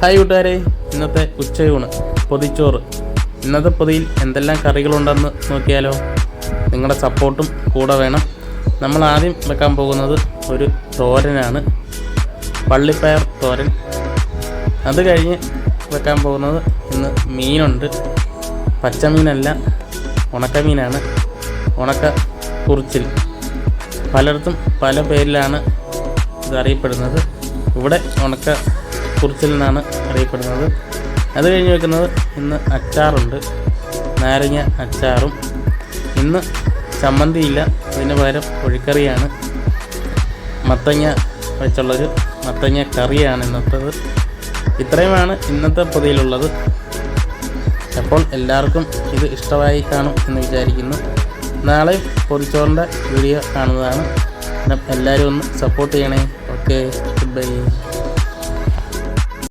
Hi കൂട്ടുകാരെ, ഇന്നത്തെ ഉച്ചയൂണ് പൊതിച്ചോറ്. ഇന്നത്തെ പൊതിയിൽ എന്തെല്ലാം കറികളുണ്ടെന്ന് നോക്കിയാലോ. നിങ്ങളുടെ സപ്പോർട്ടും കൂടെ വേണം. നമ്മൾ ആദ്യം വെക്കാൻ പോകുന്നത് ഒരു തോരനാണ്, പള്ളിപ്പയർ തോരൻ. അത് കഴിഞ്ഞ് വെക്കാൻ പോകുന്നത് ഇന്ന് മീനുണ്ട്. പച്ചമീനല്ല, ഉണക്കമീനാണ്, ഉണക്ക കുറിച്ചിൽ. പലയിടത്തും പല പേരിലാണ് ഇത് അറിയപ്പെടുന്നത്. ഇവിടെ ഉണക്ക കുറിച്ചിൽ നിന്നാണ് അറിയപ്പെടുന്നത്. അത് കഴിഞ്ഞ് വെക്കുന്നത് ഇന്ന് അച്ചാറുണ്ട്, നാരങ്ങ അച്ചാറും. ഇന്ന് ചമ്മന്തിയില്ല, അതിന് പകരം കോഴിക്കറിയാണ്. മത്തങ്ങ വെച്ചുള്ളൊരു മത്തങ്ങ കറിയാണ് ഇന്നത്തേത്. ഇത്രയുമാണ് ഇന്നത്തെ പൊതിയിലുള്ളത്. അപ്പോൾ എല്ലാവർക്കും ഇത് ഇഷ്ടമായി കാണും എന്ന് വിചാരിക്കുന്നു. നാളെ പൊതിച്ചോറിൻ്റെ വീഡിയോ കാണുന്നതാണ്. എല്ലാവരും ഒന്ന് സപ്പോർട്ട് ചെയ്യണേ. Okay, good bye.